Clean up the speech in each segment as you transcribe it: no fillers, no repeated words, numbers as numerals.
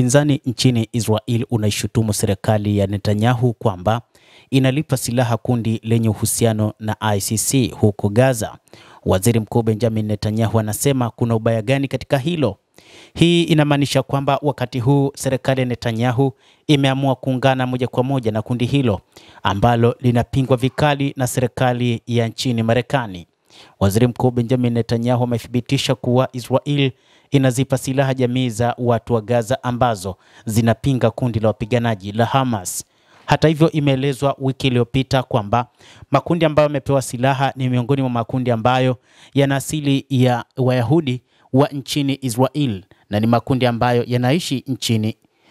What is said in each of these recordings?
Upinzani nchini Israel unaishutumu serikali ya Netanyahu kwamba inalipa silaha kundi lenye uhusiano na ICC huko Gaza. Waziri Mkuu Benjamin Netanyahu anasema kuna ubaya gani katika hilo? Hii inamaanisha kwamba wakati huu serikali ya Netanyahu imeamua kuungana moja kwa moja na kundi hilo ambalo linapingwa vikali na serikali ya nchini Marekani. Waziri Mkuu Benjamin Netanyahu amethibitisha kuwa Israel inazipa silaha jamii za watu wa Gaza ambazo zinapinga kundi la wapiganaji la Hamas. Hata hivyo, imeelezwa wiki iliyopita kwamba makundi ambayo yamepewa silaha ni miongoni mwa makundi ambayo yana asili ya Wayahudi wa nchini Israel na ni makundi ambayo yanaishi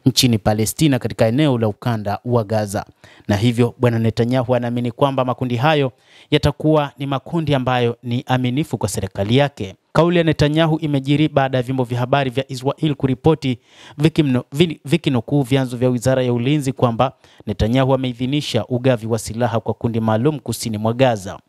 nchini Palestina katika eneo la ukanda wa Gaza. Na hivyo Bwana Netanyahu anaamini kwamba makundi hayo yatakuwa ni makundi ambayo ni aminifu kwa serikali yake. Kauli ya Netanyahu imejiri baada ya vyombo vya habari vya Israel kuripoti vikinukuu vyanzo vya Wizara ya Ulinzi kwamba Netanyahu ameidhinisha ugavi wa silaha kwa kundi maalum kusini mwa Gaza.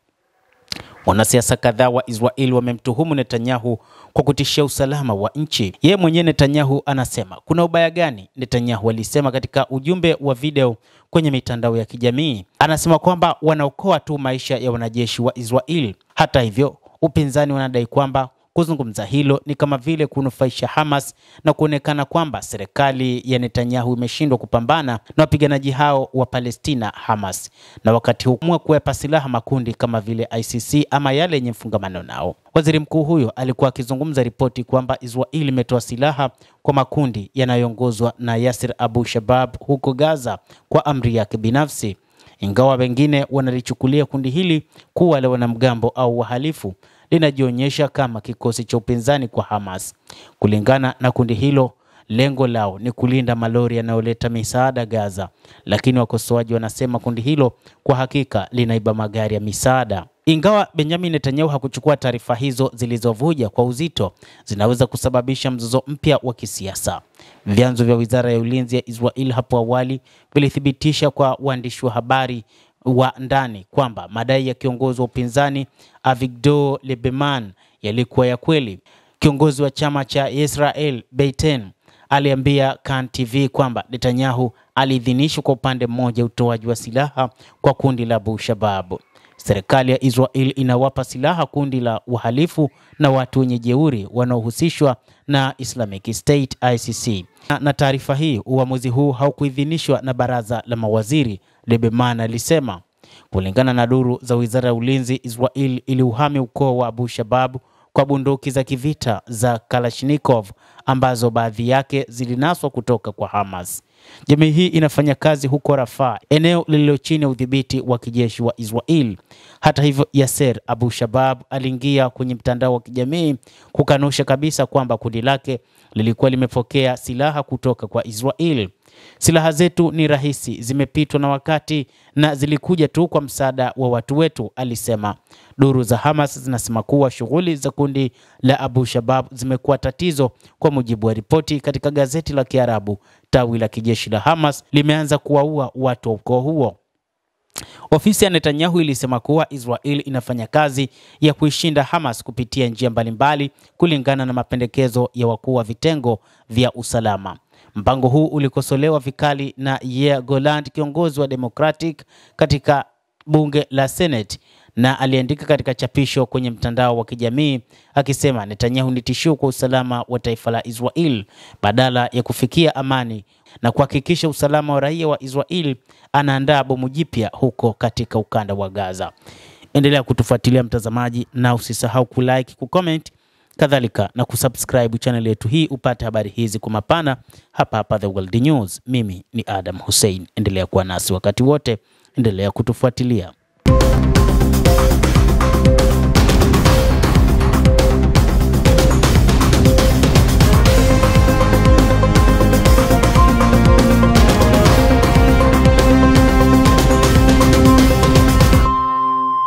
Wanasiasa kadhaa wa Israel wamemtuhumu Netanyahu kwa kutishia usalama wa nchi. Yeye mwenyewe Netanyahu anasema kuna ubaya gani? Netanyahu alisema katika ujumbe wa video kwenye mitandao ya kijamii. Anasema kwamba wanaokoa tu maisha ya wanajeshi wa Israel. Hata hivyo, upinzani wanadai kwamba kuzungumza hilo ni kama vile kunufaisha Hamas na kuonekana kwamba serikali ya Netanyahu imeshindwa kupambana na wapiganaji hao wa Palestina Hamas, na wakati huu kuwepa silaha makundi kama vile ICC ama yale yenye mfungamano nao. Waziri mkuu huyo alikuwa akizungumza ripoti kwamba Israel imetoa silaha kwa makundi yanayoongozwa na Yasser Abu Shabab huko Gaza kwa amri yake binafsi, ingawa wengine wanalichukulia kundi hili kuwa la wanamgambo au wahalifu. Linajionyesha kama kikosi cha upinzani kwa Hamas. Kulingana na kundi hilo, lengo lao ni kulinda malori yanayoleta misaada Gaza, lakini wakosoaji wanasema kundi hilo kwa hakika linaiba magari ya misaada. Ingawa Benjamin Netanyahu hakuchukua taarifa hizo zilizovuja kwa uzito, zinaweza kusababisha mzozo mpya wa kisiasa. Vyanzo vya Wizara ya Ulinzi ya Israel hapo awali vilithibitisha kwa waandishi wa habari wa ndani kwamba madai ya kiongozi wa upinzani Avigdor Lieberman yalikuwa ya kweli. Kiongozi wa chama cha Israel Beiten aliambia Kan TV kwamba Netanyahu aliidhinisha kwa upande mmoja utoaji wa silaha kwa kundi la Abu Shabab. Serikali ya Israel inawapa silaha kundi la uhalifu na watu wenye jeuri wanaohusishwa na Islamic State ICC. Na taarifa hii, uamuzi huu haukuidhinishwa na baraza la mawaziri, Lieberman alisema. Kulingana na duru za Wizara ya Ulinzi, Israel iliuhami ukoo wa Abu Shabab kwa bunduki za kivita za Kalashnikov ambazo baadhi yake zilinaswa kutoka kwa Hamas. Jamii hii inafanya kazi huko Rafah, eneo lililo chini ya udhibiti wa kijeshi wa Israel. Hata hivyo, Yasser Abu Shabab aliingia kwenye mtandao wa kijamii kukanusha kabisa kwamba kundi lake lilikuwa limepokea silaha kutoka kwa Israel. Silaha zetu ni rahisi, zimepitwa na wakati na zilikuja tu kwa msaada wa watu wetu, alisema. Duru za Hamas zinasema kuwa shughuli za kundi la Abu Shabab zimekuwa tatizo. Kwa mujibu wa ripoti katika gazeti la Kiarabu, tawi la kijeshi la Hamas limeanza kuwaua watu wa ukoo huo. Ofisi ya Netanyahu ilisema kuwa Israel inafanya kazi ya kuishinda Hamas kupitia njia mbalimbali kulingana na mapendekezo ya wakuu wa vitengo vya usalama. Mpango huu ulikosolewa vikali na Yair Golant, kiongozi wa Democratic katika bunge la Senate, na aliandika katika chapisho kwenye mtandao wa kijamii akisema Netanyahu ni tishio kwa usalama wa taifa la Israel. Badala ya kufikia amani na kuhakikisha usalama wa raia wa Israel, anaandaa bomu jipya huko katika ukanda wa Gaza. Endelea kutufuatilia mtazamaji, na usisahau kulike, kucomment, kadhalika na kusubscribe channel yetu hii upate habari hizi kwa mapana hapa The World News. Mimi ni Adam Hussein. Endelea kuwa nasi wakati wote, endelea kutufuatilia.